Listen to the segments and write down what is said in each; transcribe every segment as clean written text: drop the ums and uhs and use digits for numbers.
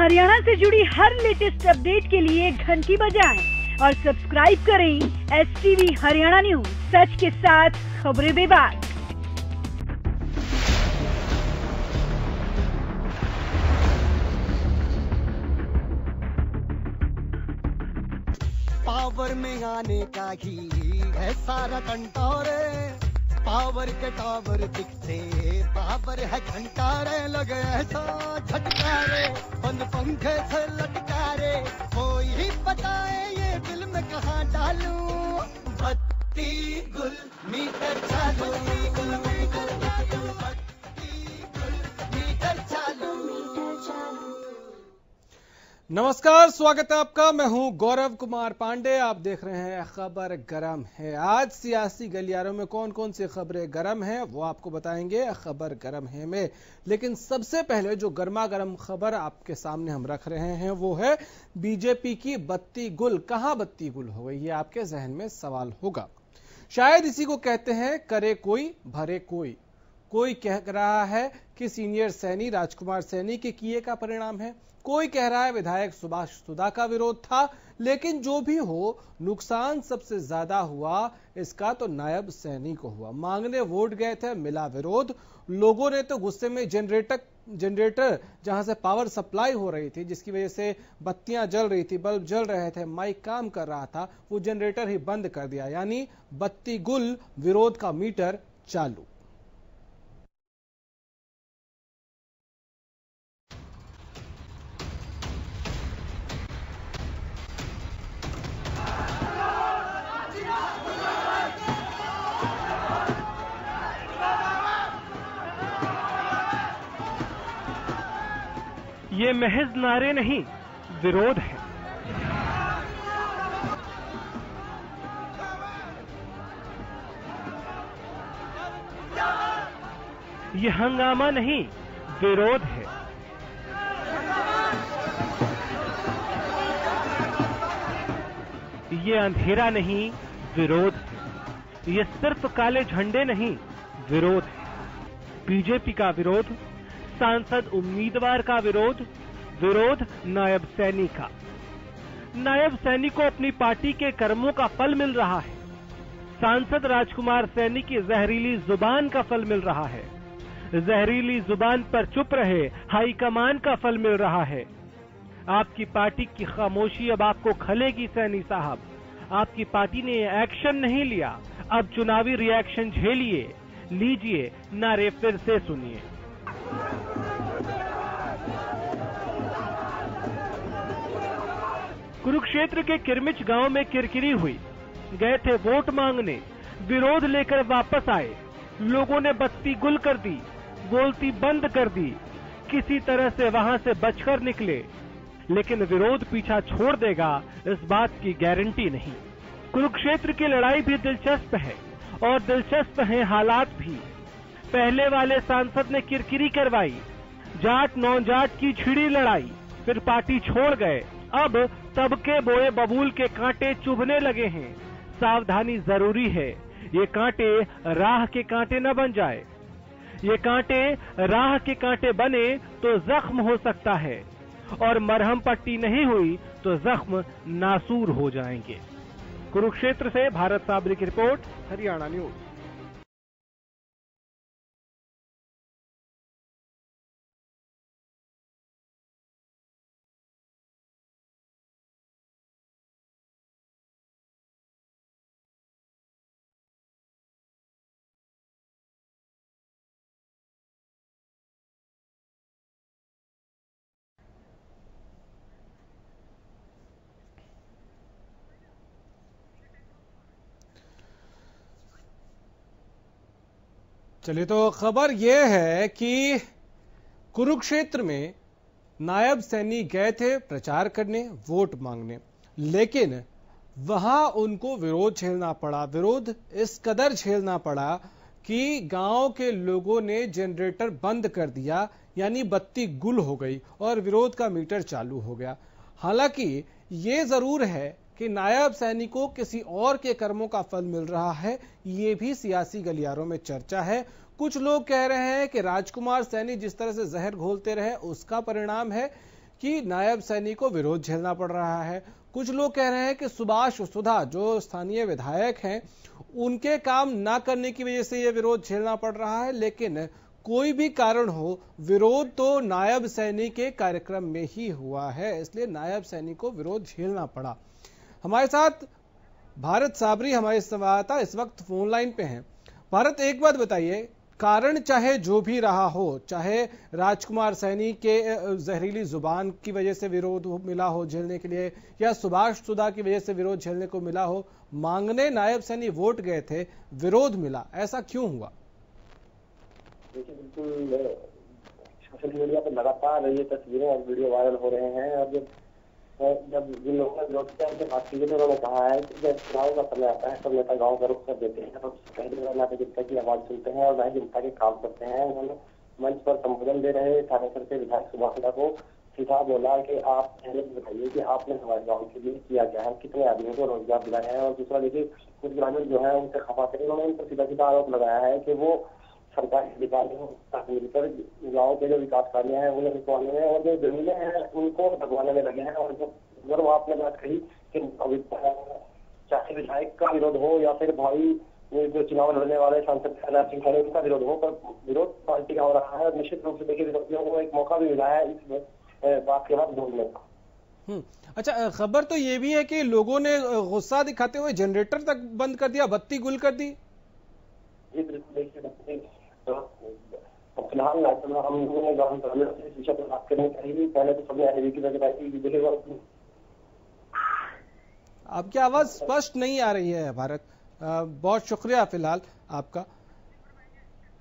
हरियाणा से जुड़ी हर latest update के लिए घंटी बजाएं और सब्सक्राइब करें STV हरियाणा न्यूज, सच के साथ खबरें बेबाक। पावर में आने का ही है सारा कंटोरे, पावर के टावर दिखते पावर है घंटारे, लगे ऐसा झटका रे बंद पंखे से लटका रे, कोई बताए ये दिल में कहाँ डालूं, बत्ती गुल मीटर चालू, बत्ती गुल मीटर चालू। नमस्कार, स्वागत है आपका। मैं हूं गौरव कुमार पांडे। आप देख रहे हैं खबर गरम है। आज सियासी गलियारों में कौन कौन सी खबरें गरम हैं वो आपको बताएंगे खबर गरम है में। लेकिन सबसे पहले जो गर्मा गर्म खबर आपके सामने हम रख रहे हैं वो है बीजेपी की बत्ती गुल। कहां बत्ती गुल हो गई, ये आपके जहन में सवाल होगा। शायद इसी को कहते हैं करे कोई भरे कोई। कोई कह रहा है कि सीनियर सैनी राजकुमार सैनी के किए का परिणाम है, कोई कह रहा है विधायक सुभाष सुधा का विरोध था। लेकिन जो भी हो, नुकसान सबसे ज्यादा हुआ इसका तो नायब सैनी को हुआ। मांगने वोट गए थे, मिला विरोध। लोगों ने तो गुस्से में जनरेटर जहां से पावर सप्लाई हो रही थी, जिसकी वजह से बत्तियां जल रही थी, बल्ब जल रहे थे, माइक काम कर रहा था, वो जनरेटर ही बंद कर दिया। यानी बत्ती गुल, विरोध का मीटर चालू। ये महज नारे नहीं, विरोध है। ये हंगामा नहीं, विरोध है। ये अंधेरा नहीं, विरोध है। ये सिर्फ काले झंडे नहीं, विरोध है। बीजेपी का विरोध, सांसद उम्मीदवार का विरोध, विरोध नायब सैनी का। नायब सैनी को अपनी पार्टी के कर्मों का फल मिल रहा है। सांसद राजकुमार सैनी की जहरीली जुबान का फल मिल रहा है। जहरीली जुबान पर चुप रहे हाईकमान का फल मिल रहा है। आपकी पार्टी की खामोशी अब आपको खलेगी सैनी साहब। आपकी पार्टी ने एक्शन नहीं लिया, अब चुनावी रिएक्शन झेलिए। लीजिए नारे फिर से सुनिए। कुरुक्षेत्र के किरमिच गांव में किरकिरी हुई। गए थे वोट मांगने, विरोध लेकर वापस आए। लोगों ने बत्ती गुल कर दी, बोलती बंद कर दी। किसी तरह से वहां से बचकर निकले, लेकिन विरोध पीछा छोड़ देगा इस बात की गारंटी नहीं। कुरुक्षेत्र की लड़ाई भी दिलचस्प है और दिलचस्प हैं हालात भी। पहले वाले सांसद ने किरकिरी करवाई, जाट नौ जाट की छिड़ी लड़ाई, फिर पार्टी छोड़ गए। अब तबके बोए बबूल के कांटे चुभने लगे हैं। सावधानी जरूरी है, ये कांटे राह के कांटे न बन जाए। ये कांटे राह के कांटे बने तो जख्म हो सकता है, और मरहम पट्टी नहीं हुई तो जख्म नासूर हो जाएंगे। कुरुक्षेत्र से भारत साबरी की रिपोर्ट, हरियाणा न्यूज। चलिए, तो खबर यह है कि कुरुक्षेत्र में नायब सैनी गए थे प्रचार करने, वोट मांगने, लेकिन वहां उनको विरोध झेलना पड़ा। विरोध इस कदर झेलना पड़ा कि गांव के लोगों ने जनरेटर बंद कर दिया, यानी बत्ती गुल हो गई और विरोध का मीटर चालू हो गया। हालांकि ये जरूर है कि नायब सैनी को किसी और के कर्मों का फल मिल रहा है, ये भी सियासी गलियारों में चर्चा है। कुछ लोग कह रहे हैं कि राजकुमार सैनी जिस तरह से जहर घोलते रहे उसका परिणाम है, कि नायब सैनी को विरोध झेलना पड़ रहा है। कुछ लोग कह रहे हैं कि सुभाष सुधा जो स्थानीय विधायक हैं उनके काम ना करने की वजह से यह विरोध झेलना पड़ रहा है, लेकिन कोई भी कारण हो विरोध तो नायब सैनी के कार्यक्रम में ही हुआ है, इसलिए नायब सैनी को विरोध झेलना पड़ा। हमारे साथ भारत साबरी हमारे संवाददाता इस वक्त फोन लाइन पे हैं। भारत, एक बात बताइए, कारण चाहे जो भी रहा हो, चाहे राजकुमार सैनी के जहरीली जुबान की वजह से विरोध मिला हो झेलने के लिए, या सुभाष सुधा की वजह से विरोध झेलने को मिला हो, मांगने नायब सैनी वोट गए थे, विरोध मिला, ऐसा क्यों हुआ? देखिए, बिल्कुल सोशल मीडिया पर लगातार ये तस्वीरें और वीडियो वायरल हो रहे हैं, और जब जिन लोगों ने विरोध किया उनसे बात की तो उन्होंने कहा है कि जब चुनाव का समय आता है सब नेता गाँव का रुख कर देते हैं, तो पहले ना तो जनता की आवाज सुनते हैं और ना ही जनता के काम करते हैं। उन्होंने मंच पर संबोधन दे रहे थानेसर के विधायक सुभाष सुधा को सीधा बोला कि आप पहले बताइए कि आपने हमारे गाँव के लिए किया क्या है, कितने आदमियों को रोजगार दिलाया है। और दूसरा देखिए, कुछ ग्रामीण जो है उनसे खफा थे, उन्होंने उन पर सीधा सीधा आरोप लगाया है कि वो सरकारी अधिकारियों के साथ मिलकर गाँव के जो विकास कार्य हैं उन्हें रुकवाने में और जो जमीनें हैं उनको दबवाने में लगे हैं। और अगर वो आपने बात कही कि चाहे विधायक का विरोध हो या फिर भाई जो चुनाव लड़ने वाले सांसद कैलाश सिंह खड़े उनका विरोध हो, पर विरोध पार्टी का हो रहा है। और निश्चित रूप से देखिए, विरोधियों को एक मौका भी मिला है इस बात के बाद बोलने का। अच्छा, खबर तो ये भी है कि लोगों ने गुस्सा दिखाते हुए जनरेटर तक बंद कर दिया, बत्ती गुल कर दी। फिलहाल हम लोगों ने इस विषय पर बात करनी चाहिए। पहले तो सबने आपकी आवाज स्पष्ट नहीं आ रही है भारत, बहुत शुक्रिया फिलहाल आपका।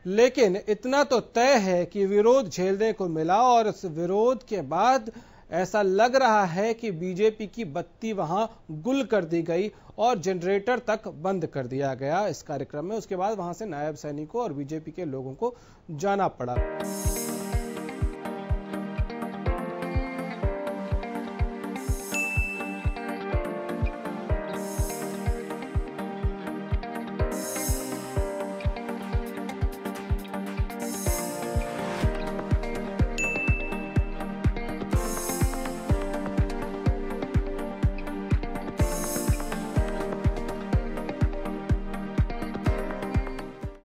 लेकिन इतना तो तय है कि विरोध झेलने को मिला और इस विरोध के बाद ऐसा लग रहा है कि बीजेपी की बत्ती वहां गुल कर दी गई और जनरेटर तक बंद कर दिया गया इस कार्यक्रम में। उसके बाद वहां से नायब सैनी को और बीजेपी के लोगों को जाना पड़ा।